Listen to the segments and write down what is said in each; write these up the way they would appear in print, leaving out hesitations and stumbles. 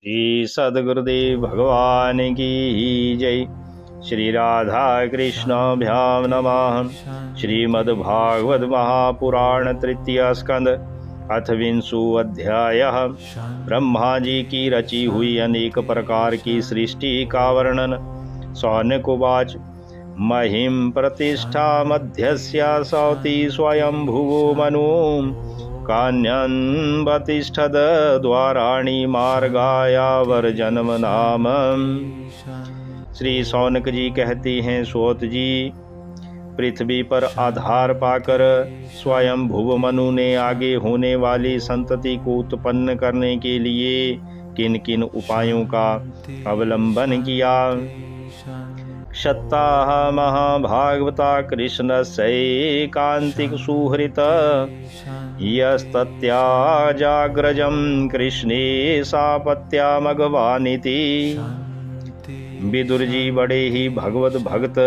श्री सद्गुरुदेव भगवान की जय। श्री राधा कृष्णाभ्याम नमः। श्रीमद्भागवत महापुराण तृतीय स्कंद अथ विंशो अध्यायः। ब्रह्मा जी की रची हुई अनेक प्रकार की सृष्टि का वर्णन। सौनक उवाच। महिं प्रतिष्ठा मध्यस्या सौति स्वयंभुवो मनु कान्यन्वतिष्ठद द्वाराणि मार्गाया वर्जनम नाम। श्री सौनक जी कहते हैं, सोत जी, पृथ्वी पर आधार पाकर स्वयं भुव मनु ने आगे होने वाली संतति को उत्पन्न करने के लिए किन किन उपायों का अवलंबन किया। क्षत्ता महाभागवता कृष्णस्यैकान्तिक सुहृत यस्तत्याजाग्रजं कृष्णे सापत्यामघवानिति। विदुर जी बड़े ही भगवत भक्त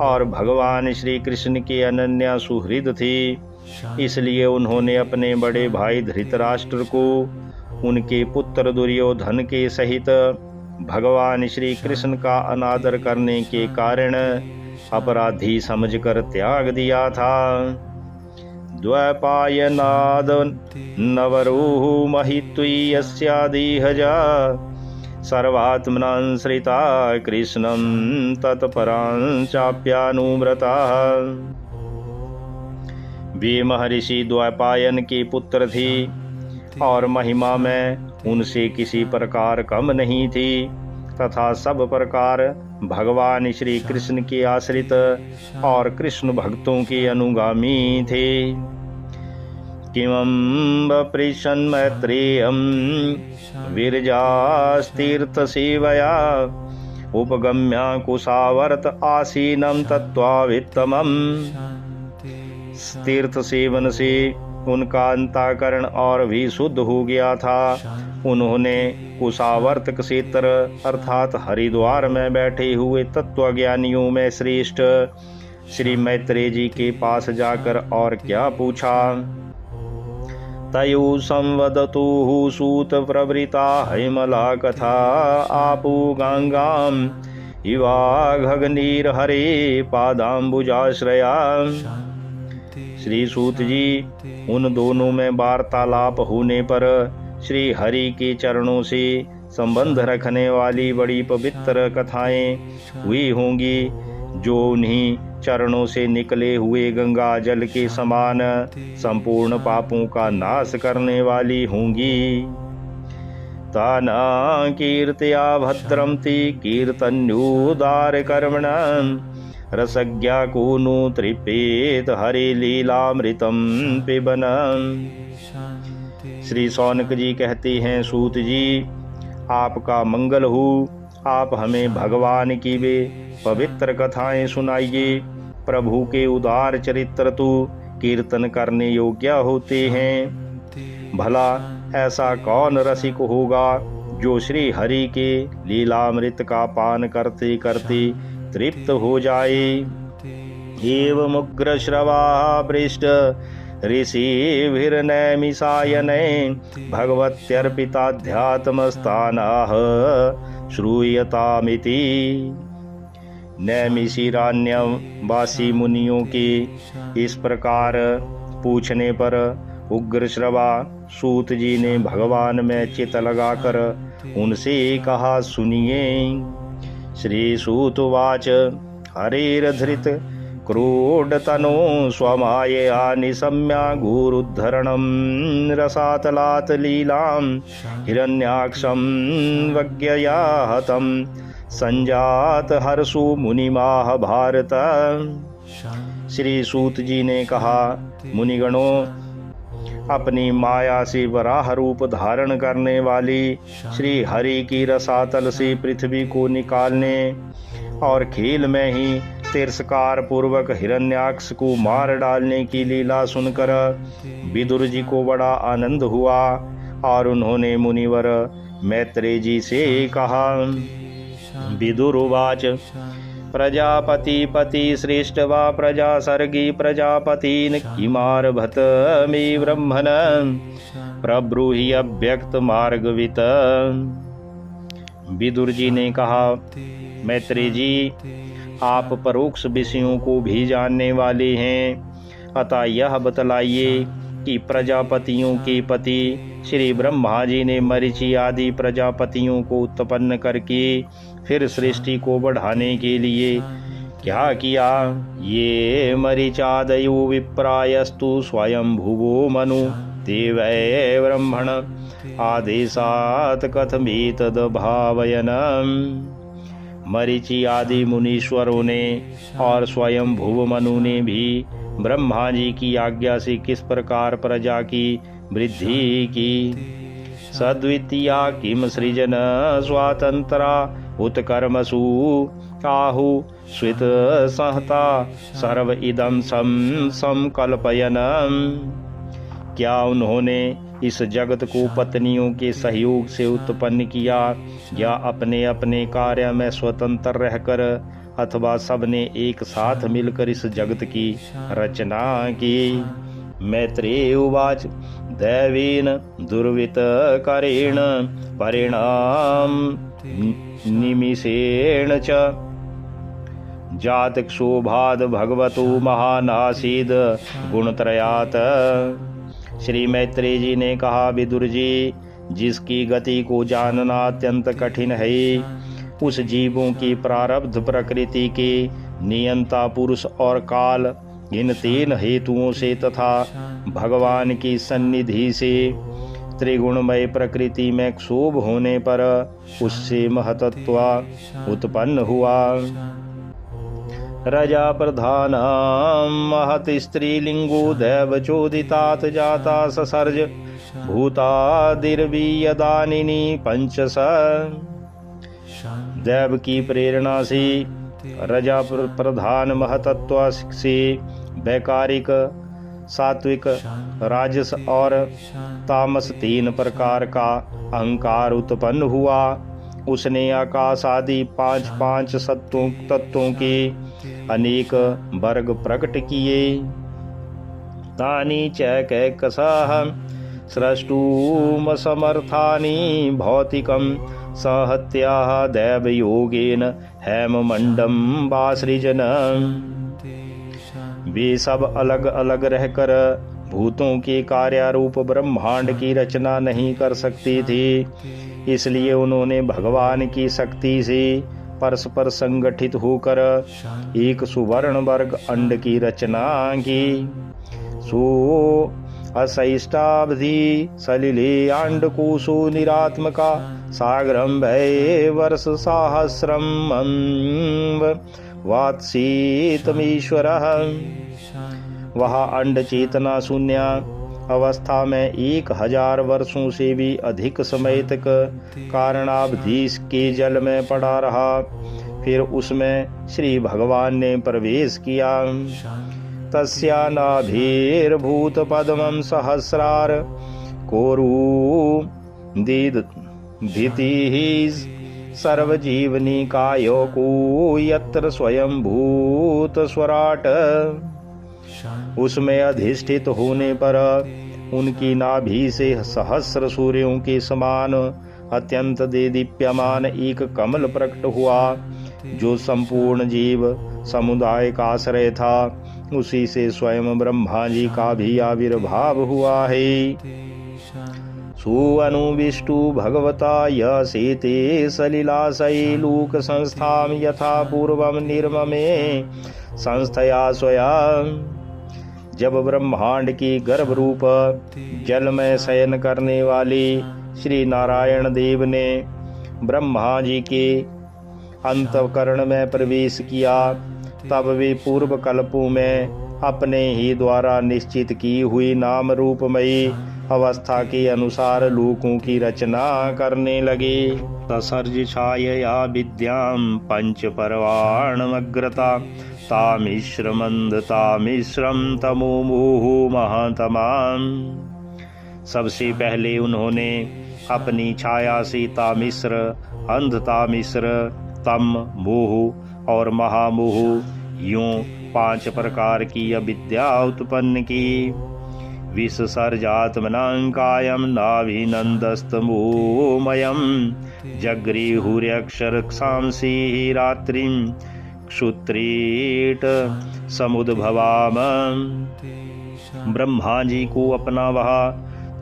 और भगवान श्री कृष्ण के अनन्य सुहृद थे, इसलिए उन्होंने अपने बड़े भाई धृतराष्ट्र को उनके पुत्र दुर्योधन के सहित भगवान श्री कृष्ण का अनादर करने के कारण अपराधी समझकर त्याग दिया था। द्वैपायनाद नवरूह महित्वीयस्यादिहजा सर्वात्मनांश्रिता कृष्णं तत्परांचाप्यानुव्रता। वे महर्षि द्वैपायन के पुत्र थे और महिमा में उनसे किसी प्रकार कम नहीं थी तथा सब प्रकार भगवान श्री कृष्ण के आश्रित और कृष्ण भक्तों के अनुगामी थे। किमं पृच्छन् मैत्रेयं विरजास्तीर्थ सेवया उपगम्य कुशावर्त आसीनं तत्त्वावित्तमम्। तीर्थ सेवन से उनका अंतःकरण और भी शुद्ध हो गया था। उन्होंने कुशावर्त क्षेत्र अर्थात हरिद्वार में बैठे हुए तत्वज्ञानियों में श्रेष्ठ श्री मैत्रेय जी के पास जाकर और क्या पूछा। तयो संवदतु सूत प्रवृता हैमला कथा आपु गंगाम इवाघग्निर हरे पादाम्बुजाश्रया। श्री सूत जी, उन दोनों में वार्तालाप होने पर श्री हरि के चरणों से संबंध रखने वाली बड़ी पवित्र कथाएं हुई होंगी, जो उन्हीं चरणों से निकले हुए गंगा जल के समान संपूर्ण पापों का नाश करने वाली होंगी। ताना कीर्त्या भद्रं ति कीर्तन्योदार कर्मणां रसज्ञा को नु तृपेत हरि लीलामृतम पिबनम। श्री सौनक जी कहते हैं, सूत जी, आपका मंगल हो। आप हमें भगवान की वे पवित्र कथाएं सुनाइए। प्रभु के उदार चरित्र तो कीर्तन करने योग्य होते हैं। भला ऐसा कौन रसिक होगा जो श्री हरि के लीलामृत का पान करते करते तृप्त हो जाए। एवं उग्र श्रवा पृष्ठ ऋषिभिर्नैमिषायने भगवत्यर्पिताध्यात्मस्थानाः श्रूयतामिति। नैमिषारण्यवासी मुनियों के इस प्रकार पूछने पर उग्र श्रवा सूत जी ने भगवान में चित लगाकर उनसे कहा, सुनिए। श्री सूतवाच। हरेर्धृत क्रोडतनो स्वमायया निशम्या गुरुद्धरणं रसातलात् लीलां हिरण्याक्षं वज्ञया हतं संजात हर्षो मुनिमाह भारत। श्री सूत जी ने कहा, मुनिगणों, अपनी माया से वराह रूप धारण करने वाली श्री हरि की रसातल से पृथ्वी को निकालने और खेल में ही तिरस्कार पूर्वक हिरण्याक्ष को मार डालने की लीला सुनकर विदुर जी को बड़ा आनंद हुआ और उन्होंने मुनिवर मैत्रेय जी से कहा। विदुरुवाच। प्रजापति पति श्रेष्ठ वा प्रजा सर्गी प्रजापतिन किमारभत मे ब्रह्मण प्रब्रूहि अव्यक्त मार्गवित। विदुर जी ने कहा, मैत्रेय जी, आप परोक्ष विषयों को भी जानने वाले हैं, अतः यह बतलाइए कि प्रजापतियों के पति श्री ब्रह्मा जी ने मरीचि आदि प्रजापतियों को उत्पन्न करके फिर सृष्टि को बढ़ाने के लिए क्या किया। ये मरीचादयो विप्रायस्तु स्वयं भुवो मनु देवै ब्रह्मण आदेशात् कथमेतद् भावयन्। मरीचि आदि मुनीश्वरों ने और स्वयं भुव मनु ने भी ब्रह्मा जी की आज्ञा से किस प्रकार प्रजा की वृद्धि की। सद्वितीया किम सृजन स्वातंत्रा उत्कर्मसु आहु स्वित सहता सर्व इदं संकल्पयन्। क्या उन्होंने इस जगत को पत्नियों के सहयोग से उत्पन्न किया या अपने अपने कार्य में स्वतंत्र रहकर अथवा सबने एक साथ मिलकर इस जगत की रचना की। मैत्रेय उवाच, दैवेन दुर्वित करेण परिणाम निमिषेण च जात क्षोभाद भगवतो महानासीद गुणत्रयात्। श्री मैत्रेय जी ने कहा, विदुर जी, जिसकी गति को जानना अत्यंत कठिन है, उस जीवों की प्रारब्ध प्रकृति के नियंता पुरुष और काल, इन तीन हेतुओं से तथा भगवान की सन्निधि से त्रिगुणमय प्रकृति में क्षोभ होने पर उससे महतत्व उत्पन्न हुआ। रजा प्रधान महत स्त्रीलिंगो दैव चोदितात जाता ससर्ज भूतादिर्वियदानिनी पंचस। दैव की प्रेरणा से रजा प्रधान महतत्व से वैकारिक, सात्विक, राजस और तामस तीन प्रकार का अहंकार उत्पन्न हुआ। उसने आकाश आदि पांच तत्वों के अनेक वर्ग प्रकट किए। तानि च कैकसः स्रष्टुम समर्थानि भौतिकं सहत्याः दैवयोगेन हेममंडं वासृजन। वे सब अलग अलग रहकर भूतों के कार्यारूप ब्रह्मांड की रचना नहीं कर सकते थे, इसलिए उन्होंने भगवान की शक्ति से परस्पर संगठित होकर एक सुवर्ण वर्ग अंड की रचना की। सो असैष्टावधि सलिले अंडकोशो निरात्मका सागरम भय वर्ष सहस्रम वात्सीतमीश्वरः। वह अंड चेतना शून्य अवस्था में 1000 वर्षों से भी अधिक समय तक कारणावधि के जल में पड़ा रहा। फिर उसमें श्री भगवान ने प्रवेश किया। तस्या नाभिर्भूत पद्मं सहस्रार कोरु दितिः सर्वजीवनिकायो यत्र स्वयं भूत स्वराट। उसमें अधिष्ठित होने पर उनकी नाभि से सहस्र सूर्यों के समान अत्यंत दीप्यमान एक कमल प्रकट हुआ, जो संपूर्ण जीव समुदाय का आश्रय था। उसी से स्वयं ब्रह्मा जी का भी आविर्भाव हुआ है। सुअनुविष्टु भगवता यसेते सलिलाशयी लोक संस्थाम यथा पूर्वम निर्ममे संस्थया स्वया। जब ब्रह्मांड की गर्भ रूप जल में शयन करने वाले श्री नारायण देव ने ब्रह्मा जी के अंतःकरण में प्रवेश किया, तब वे पूर्व कल्पों में अपने ही द्वारा निश्चित की हुई नाम रूपमयी अवस्था के अनुसार लोकों की रचना करने लगे। तसर्ज छायया विद्याम पंच परवाणमग्रता तामिश्र मंदतामिश्रम तमो मोहो महातमाम। सबसे पहले उन्होंने अपनी छाया से तामिश्र, अंधतामिश्र, तम, मोह और महामोह यूं 5 प्रकार की अविद्या उत्पन्न की। विसर्जात्मनां कायं नाभिनन्दस्तमोमयं जगृहुर्यक्षरक्षांसि रात्रिं क्षुत्रीट समुद्भवाम। ब्रह्मा जी को अपना वह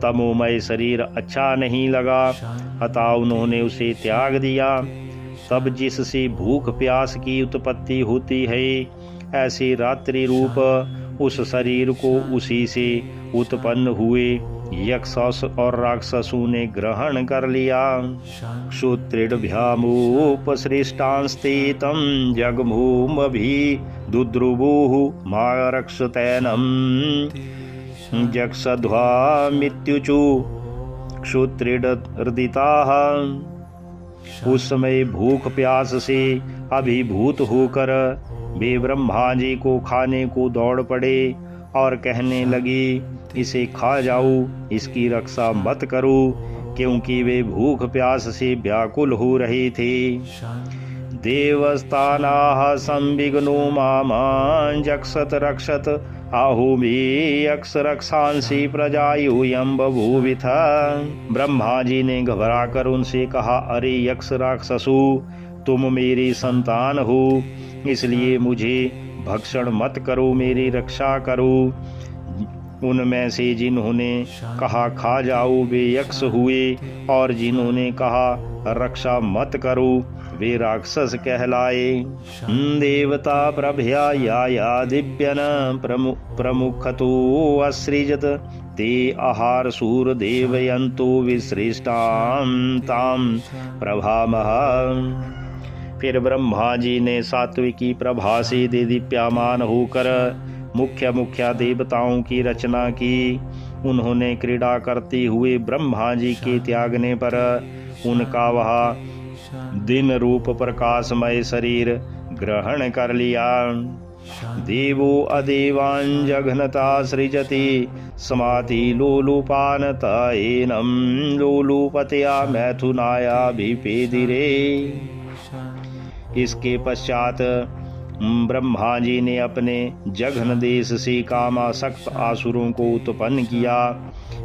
तमोमय शरीर अच्छा नहीं लगा, अतः उन्होंने उसे त्याग दिया। तब जिससे भूख प्यास की उत्पत्ति होती है, ऐसे रात्रि रूप उस शरीर को उसी से उत्पन्न हुए यक्ष और राक्षसों ने ग्रहण कर लिया। क्षुत्रिभ्यामुपसृष्टांस्ते तं जगमूमभि दुद्रुवुः मारक्षतैनं जक्षध्वामित्युचु क्षुत्रिडर्दिताः। उस समय भूख प्यास से अभिभूत होकर वे ब्रह्मा जी को खाने को दौड़ पड़े और कहने लगे, इसे खा जाओ, इसकी रक्षा मत करो, क्योंकि वे भूख प्यास से व्याकुल हो रहे थे। देवस्तानाः संविघ्नो मां जक्षत रक्षत आहु मे यक्ष रक्षांसि प्रजायूयं बभूविथ। ब्रह्मा जी ने घबरा कर उनसे कहा, अरे यक्ष राक्षसों, तुम मेरी संतान हो, इसलिए मुझे भक्षण मत करो, मेरी रक्षा करो। उनमें से जिन्होंने कहा खा जाओ वे यक्ष हुए, और जिन्होंने कहा रक्षा मत करो वे राक्षस कहलाए। देवता प्रभया या दिव्यन प्रमुखतो असृजत ते आहार सूर देवयंतो विसृष्टां ताम प्रभामः। फिर ब्रह्मा जी ने सात्विकी प्रभा से दीप्यमान होकर मुख्य देवताओं की रचना की। उन्होंने क्रीड़ा करते हुए ब्रह्मा जी के त्यागने पर उनका वह दिन रूप प्रकाशमय शरीर ग्रहण कर लिया। देवो अदेवान् जघ्नता सृजति समाति लोलुपानतएनं लोलुपतया मैथुनाया विपेदिरे। इसके पश्चात ब्रह्मा जी ने अपने जघन देश से कामासक्त आसुरों को उत्पन्न किया।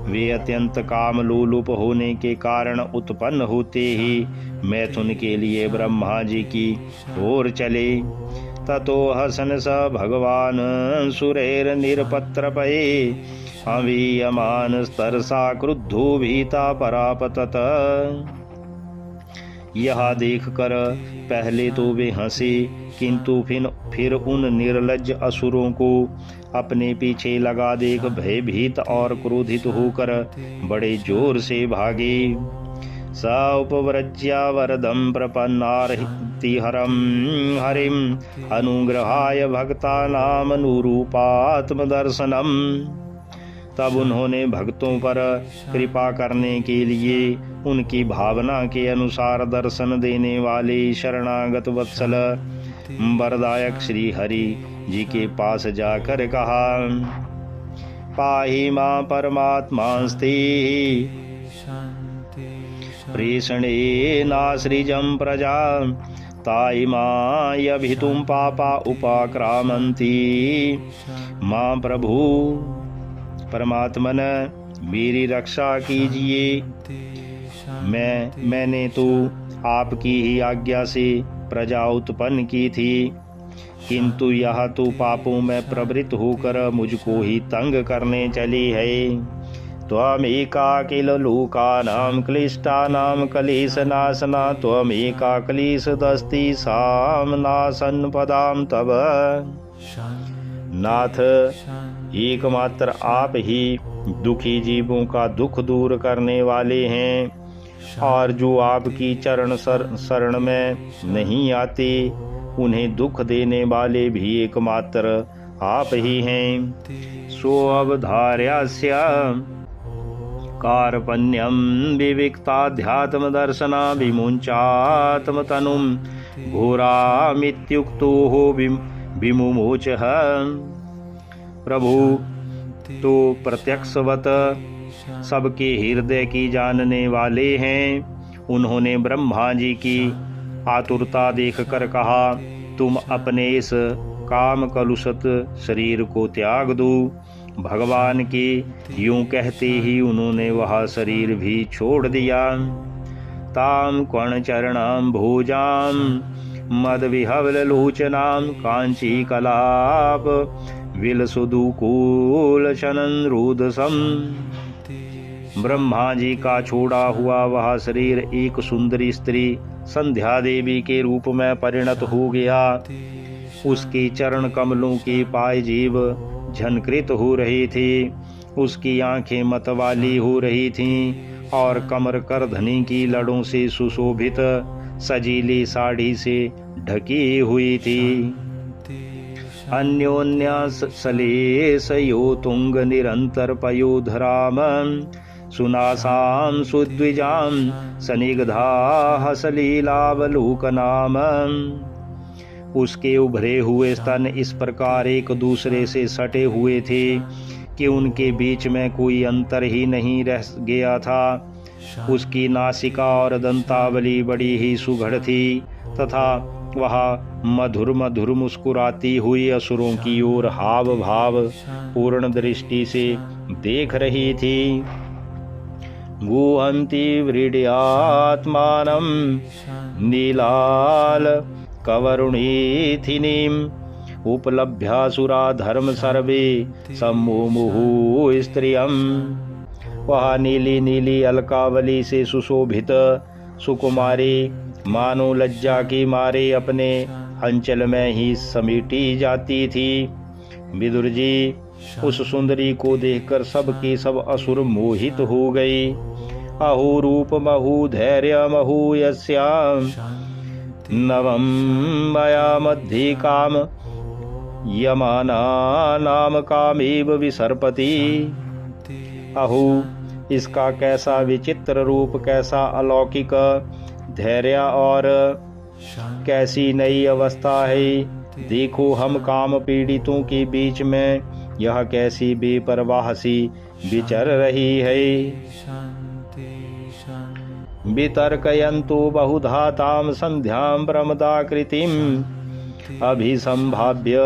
वे अत्यंत काम लोलुप होने के कारण उत्पन्न होते ही मैथुन के लिए ब्रह्मा जी की ओर चले। ततो हसन स भगवान सुरेर निरपत्रपये अवीयमान स्तरसा क्रुद्धो भीता परापतत। यह देखकर पहले तो वे हंसे, किंतु फिर उन निर्लज्ज असुरों को अपने पीछे लगा देख भयभीत और क्रोधित होकर बड़े जोर से भागे। स उपव्रज्या वरदं प्रपन्नार्तिहरं हरिं अनुग्रहाय भक्तानामनुरूपात्मदर्शनम्। तब उन्होंने भक्तों पर कृपा करने के लिए उनकी भावना के अनुसार दर्शन देने वाले शरणागत वत्सल वरदायक श्री हरि जी के पास जाकर कहा, पाहि मां परमात्मास्ते प्रेषणेनासृजं प्रजा ताइमायभितुं पापा उपाक्रामन्ति। मां प्रभु परमात्मन मेरी रक्षा कीजिए। मैंने तो आपकी ही आज्ञा से प्रजा उत्पन्न की थी, किंतु यह तो पापों में प्रवृत्त होकर मुझको ही तंग करने चली है। त्वमेका किल लोकानां क्लिष्टानां क्लेशनाशना त्वमेका क्लेशदस्ति साम नाशन पदाम तव। नाथ, एकमात्र आप ही दुखी जीवों का दुख दूर करने वाले हैं, और जो आपकी चरण शरण में नहीं आते उन्हें दुख देने वाले भी एकमात्र आप ही हैं। सो अवधार्यस्य कार्पण्यं विविक्ताध्यात्म दर्शना विमुञ्चात्म तनुं घोरामित्युक्तो विमुमोचः। प्रभु तो प्रत्यक्षवत सबके हृदय की जानने वाले हैं। उन्होंने ब्रह्मा जी की आतुरता देखकर कहा, तुम अपने इस काम कलुषित शरीर को त्याग दो। भगवान के यूं कहते ही उन्होंने वह शरीर भी छोड़ दिया। तां कर्णचरणां भोजां मदविहवललोचनां काञ्चीकलाप विलसुदुकूलशननरुदसम्। ब्रह्मा जी का छोड़ा हुआ वह शरीर एक सुंदरी स्त्री संध्या देवी के रूप में परिणत हो गया। उसके चरण कमलों के पायजीभ झनकृत हो रहे थे, उसकी आंखें मतवाली हो रही थीं और कमर करधनी की लड़ों से सुशोभित सजीली साड़ी से ढकी हुई थी। अन्योन्यासलेशयो तुंग निरंतर पयोधराम सुनासां सुद्विजां सनिग्धा सलीलावलोकनाम। उसके उभरे हुए स्तन इस प्रकार एक दूसरे से सटे हुए थे कि उनके बीच में कोई अंतर ही नहीं रह गया था। उसकी नासिका और दंतावली बड़ी ही सुघड़ थी तथा वह मधुर मधुर मुस्कुराती हुई असुरों की ओर हाव भाव पूर्ण दृष्टि से देख रही थी। गुहन्ति व्रीड्यात्मानं नीलाल कवरुणीथिनीम् उपलभ्यासुरा धर्म सर्वे सम्मुमुहु स्त्रियम्। वह नीली नीली अलकावली से सुशोभित सुकुमारी मानो लज्जा के मारे अपने अंचल में ही समेटी जाती थी। विदुर जी उस सुंदरी को देखकर सब के सब असुर मोहित हो गए। अहो रूप महु धैर्य महु यस्याम नवम मया मध्य काम यमाना नाम कामेव विसर्पति। अहो इसका कैसा विचित्र रूप, कैसा अलौकिक धैर्य और कैसी नई अवस्था है। देखो हम काम पीड़ितों के बीच में यह कैसी बेपरवाह सी विचर रही है। वितर्कयन्तु बहुधा तां संध्यां प्रमदाकृतिम् अभिसंभाव्य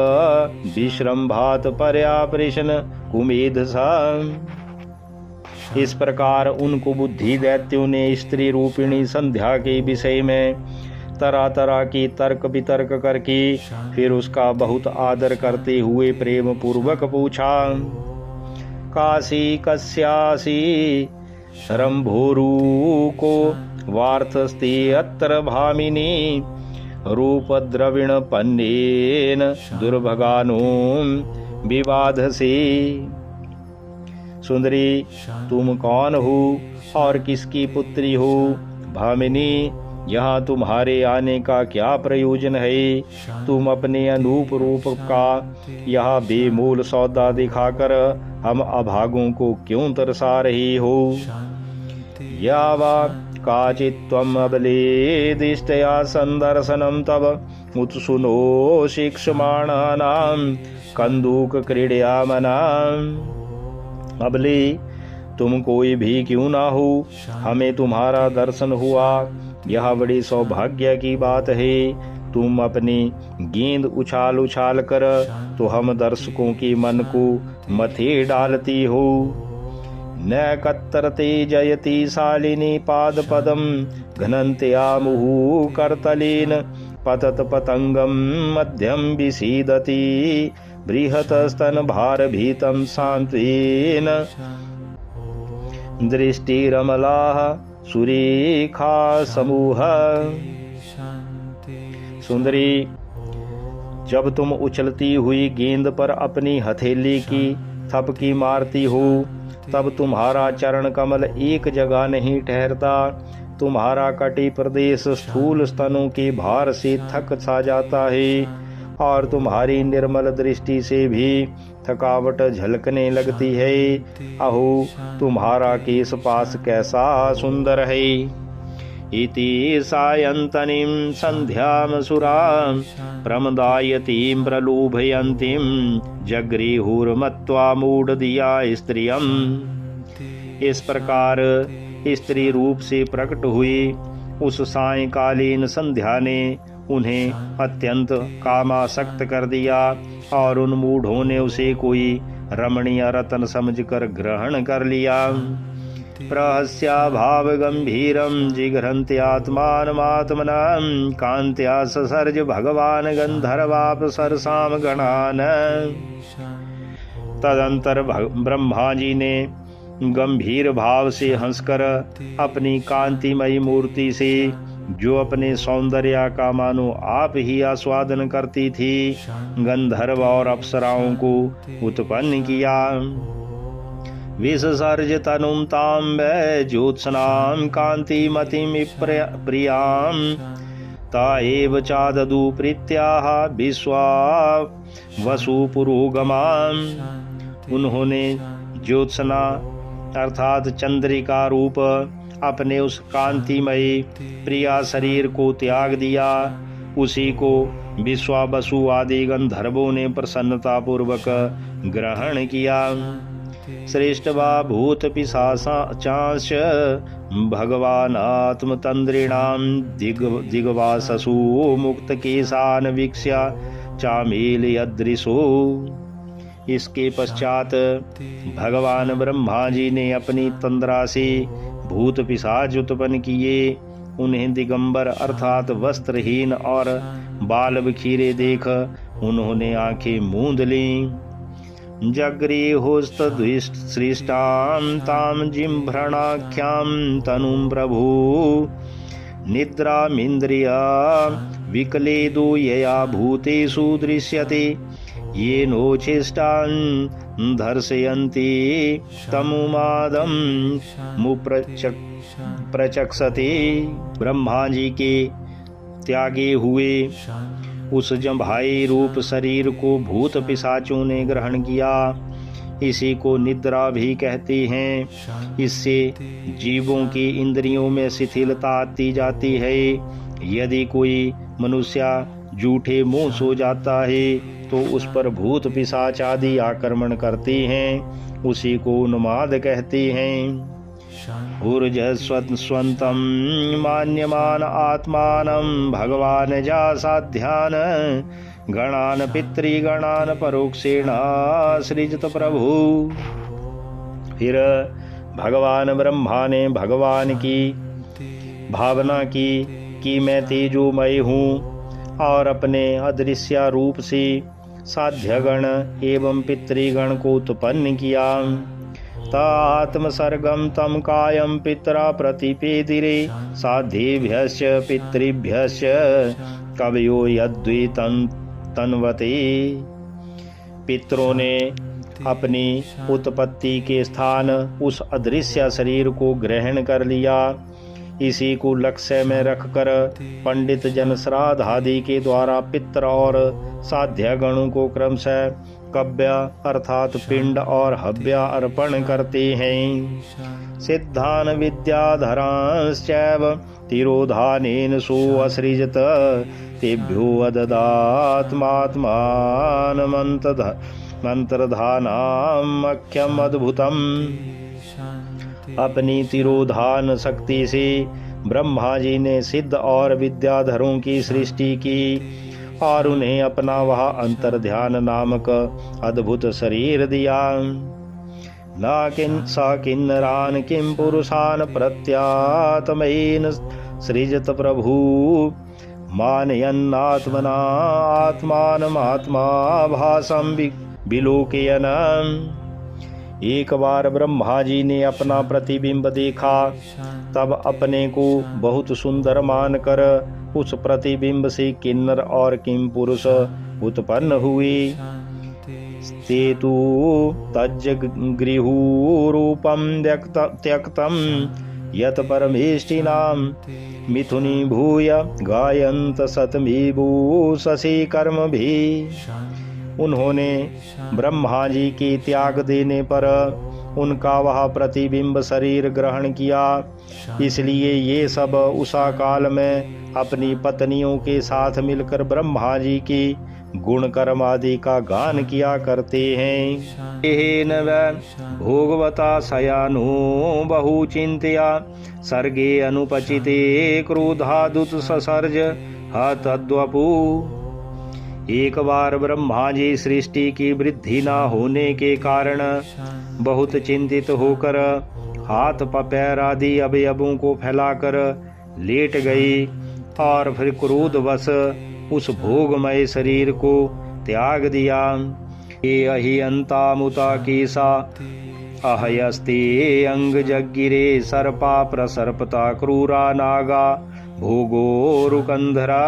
विश्रम्भात पर्यापृशन कुमेधसा। इस प्रकार उनको बुद्धि दैत्यों ने स्त्री रूपिणी संध्या के विषय में तरह तरह की तर्क वितर्क करके फिर उसका बहुत आदर करते हुए प्रेम पूर्वक पूछा। काशी कस्यासी रंभोरू को वार्थस्ते अत्र भामिनी रूपद्रविण पन्नेन दुर्भगानो विवादसे। सुंदरी तुम कौन हो और किसकी पुत्री हो? भामिनी यहाँ तुम्हारे आने का क्या प्रयोजन है? तुम अपने अनूप रूप का यह बेमूल सौदा दिखाकर हम अभागों को क्यों तरसा रही हो? यावा काचित्त्वम् अबलेदिष्टया संदर्शनं तव उत्सुनो शिक्षमाणानां कंदूक क्रीडयामनाम्। अबले तुम कोई भी क्यों ना हो, हमें तुम्हारा दर्शन हुआ यह बड़ी सौभाग्य की बात है। तुम अपनी गेंद उछाल उछाल कर तो हम दर्शकों के मन को मथे डालती हो। न कत्तरते जयति शालिनी पाद पदम घनन्त्या मुहु करतलेन पतत पतंगम मध्यम विसीदति बृहत स्तन भार भीतम सांत्वेन दृष्टिरमलाः सुरेखा समूह। सुंदरी जब तुम उछलती हुई गेंद पर अपनी हथेली की थपकी मारती हो तब तुम्हारा चरण कमल एक जगह नहीं ठहरता। तुम्हारा कटी प्रदेश स्थूल स्तनों के भार से थक सा जाता है और तुम्हारी निर्मल दृष्टि से भी थकावट झलकने लगती है। अहो तुम्हारा केश पास कैसा सुंदर है। इति सायंतनीं संध्यां सुरां प्रमदायतीं प्रलोभयन्तीं जगृहुर्मत्वा मूढ़धिया स्त्रियम्। इस प्रकार स्त्री रूप से प्रकट हुई उस सायंकालीन संध्या ने उन्हें अत्यंत कामासक्त कर दिया और उन मूढ़ों ने उसे कोई रमणीय रतन समझकर ग्रहण कर लिया। प्रहस्या भाव गंभीरम जिघ्रन्त्यात्मानमात्मनं कांत्या ससर्ज भगवान गंधर्वाप्सरसाम गणान। तदंतर ब्रह्मा जी ने गंभीर भाव से हंसकर अपनी कांतिमयी मूर्ति से, जो अपने सौंदर्य का मानो आप ही आस्वादन करती थी, गंधर्व और अप्सराओं को उत्पन्न किया। विससर्ज तनुम तांब ज्योत्सनाम कांतिमतिम प्रियाम ताएव चाददु प्रीत्याह विश्वा वसु पुरोगमाम। उन्होंने ज्योत्सना अर्थात चंद्रिका रूप अपने उस कांतिमयी प्रिया शरीर को त्याग दिया। उसी को विश्वावसु आदि गंधर्वों ने प्रसन्नता पूर्वक ग्रहण किया। श्रेष्ठ वा भूत पिशाचांश भगवान आत्मतंद्रिणाम दिग्वाससु मुक्त केशान वीक्ष्य चामील यदृशो। इसके पश्चात भगवान ब्रह्मा जी ने अपनी तंद्रा से भूत पिशाच उत्पन्न किए। उन्हें दिगंबर अर्थात वस्त्रहीन और बाल बिखीरे देख उन्होंने आंखें मूंद लीं। जगृहोस्तद्विसृष्टां तां जिह्रणाख्यां तनुं प्रभु निद्रामिन्द्रिया विकलेदो यया भूतेषु दृश्यते ये नोच्छिष्टान् दर्शयन्ति तमुमादं मुप्रचक्षते। ब्रह्मा जी के त्यागे हुए उस जम्भाई रूप शरीर को भूत पिशाचों ने ग्रहण किया। इसी को निद्रा भी कहते हैं। इससे जीवों की इंद्रियों में शिथिलता आती जाती है। यदि कोई मनुष्य झूठे मुंह सो जाता है तो उस पर भूत पिशाच आदि आक्रमण करते हैं। उसी को उन्माद कहते हैं। ऊर्जस्वन्तं मान्यमान आत्मानं भगवान जा साध्यान गणान पितृगणान परोक्षेण सृजत प्रभु। फिर भगवान ब्रह्मा ने भगवान की भावना की कि मैं तेजोमय हूँ और अपने अदृश्य रूप से साध्यगण एवं पितृगण को उत्पन्न किया। तात्मसर्गम तम कायम पितरा प्रतिपेदिरे साध्येभ्यश्च पितृभ्यश्च कवयो यद्वितं तन्वते। पितरों ने अपनी उत्पत्ति के स्थान उस अदृश्य शरीर को ग्रहण कर लिया। इसी को लक्ष्य में रखकर पंडित जन श्राद्ध आदि के द्वारा पितर और साध्य गणों को क्रमशः कव्य अर्थात पिंड और हव्य अर्पण करते हैं। सिद्धान विद्याधरांश्चैव तिरोधानेन सो असृजत तेभ्यो अददात्मात्मान मंत्रधानामख्यम अद्भुतम। अपनी तिरोधान शक्ति से ब्रह्मा जी ने सिद्ध और विद्याधरों की सृष्टि की और उन्हें अपना वह अंतर्ध्यान नामक अद्भुत शरीर दिया। न किन्नरान किं पुरुषान प्रत्यात्मयेन सृजत प्रभु मानयन्नात्मना आत्मानमात्मा भासं विलोकयन्। एक बार ब्रह्मा जी ने अपना प्रतिबिंब देखा, तब अपने को बहुत सुंदर मानकर उस प्रतिबिंब से किन्नर और किम पुरुष उत्पन्न हुए। ते तु तज्जगृहुरूपं त्यक्तं यत परमेष्टिनां मिथुनीभूय गायन्त शतमीभूषसि कर्मभिः। उन्होंने ब्रह्मा जी के त्याग देने पर उनका वह प्रतिबिंब शरीर ग्रहण किया। इसलिए ये सब उषा काल में अपनी पत्नियों के साथ मिलकर ब्रह्मा जी की गुण कर्म आदि का गान किया करते हैं। एहेन भोगवता शयानो बहु चिंतया सर्गे अनुपचिते क्रोधादुत ससर्ज हतद्वपु। एक बार ब्रह्मा जी सृष्टि की वृद्धि न होने के कारण बहुत चिंतित होकर हाथ पैर आदि अवयवों को फैलाकर लेट गई और फिर क्रोधवश उस भोगमय शरीर को त्याग दिया। ये अहि अंता मुता केसा अहयस्ते अंग जगिरे सर्पा प्रसर्पता क्रूरा नागा भोगोरुकंधरा।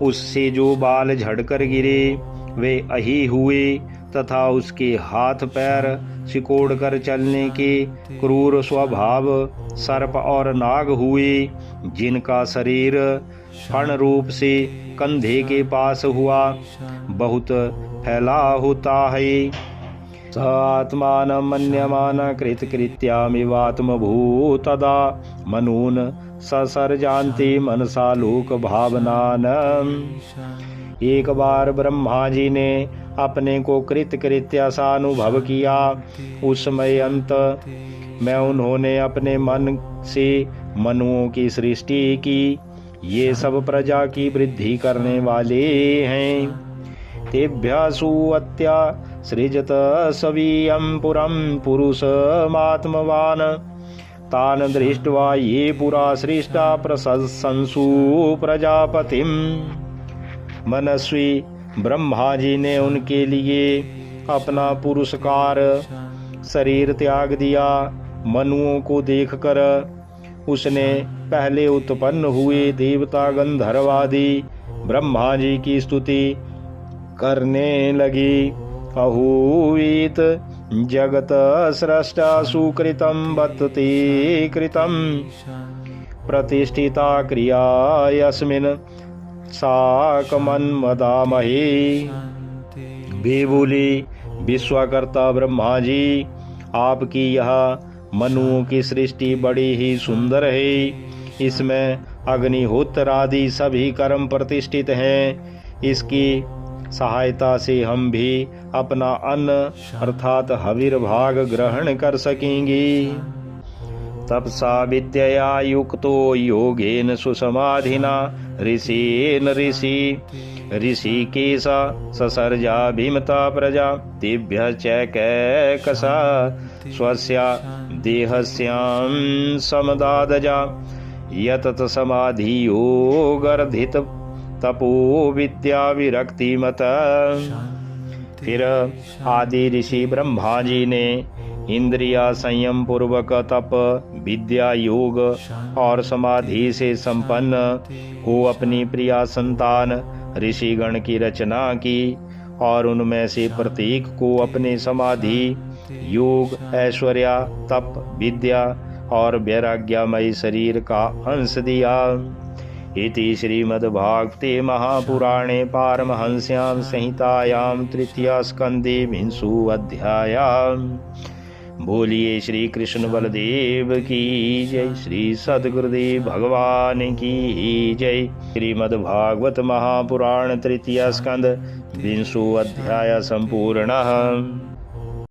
उससे जो बाल झड़कर गिरे वे अहि हुए तथा उसके हाथ पैर सिकोड़कर चलने के क्रूर स्वभाव सर्प और नाग हुए, जिनका शरीर फण रूप से कंधे के पास हुआ बहुत फैला होता है। स आत्मान मन्यमान कृतकृत्यामिवात्मभूतदा मनून ससर्जान्ति मनसा लोक भावनान। एक बार ब्रह्मा जी ने अपने को कृतकृत्य सा अनुभव किया। उस समय अंत में उन्होंने अपने मन से मनुओं की सृष्टि की। ये सब प्रजा की वृद्धि करने वाले हैं। तेभ्यसुअत्या सृजत सवीयं पुरं पुरुषमात्मवान तान दृष्ट्वा ये पुरा सृष्टा प्रशंसु प्रजापतिम। मनस्वी ब्रह्मा जी ने उनके लिए अपना पुरुषकार शरीर त्याग दिया। मनुओं को देखकर उसने पहले उत्पन्न हुए देवता गंधर्वादि ब्रह्मा जी की स्तुति करने लगी। अहूत जगत स्रष्टा सुकृतं बत्ते कृतं प्रतिष्ठिता क्रिया यस्मिन् साकमन्मदामहे। वे बोले, विश्वकर्ता ब्रह्मा जी, आपकी यह मनुओं की सृष्टि बड़ी ही सुंदर है। इसमें अग्निहोत्र आदि सभी कर्म प्रतिष्ठित हैं। इसकी सहायता से हम भी अपना अन्न अर्थात हविर्भाग ग्रहण कर सकेंगे। तपसा विद्यया युक्तो योगेन सुसमाधिना ऋषिन ऋषिकेशा ससर्जा भीमता प्रजा तेभ्य चैकैकसा स्वस्या देहस्यां समदादजा यतत समाधि योगर्धित तपो विद्या विरक्ति मत। फिर आदि ऋषि ब्रह्मा जी ने इंद्रिया संयम पूर्वक तप विद्या योग और समाधि से संपन्न हो अपनी प्रिया संतान ऋषिगण की रचना की और उनमें से प्रत्येक को अपने समाधि योग ऐश्वर्य तप विद्या और वैराग्यमय शरीर का अंश दिया। इति श्रीमद्भागवते महापुराणे पारमहंस्यां संहितायां तृतीय स्कंदे विंशो अध्यायः। बोलिए श्री कृष्ण बलदेव की जय। श्री सद्गुरुदेव भगवान की जय। श्रीमद्भागवत महापुराण तृतीय स्कंद विंशो अध्याय संपूर्णः।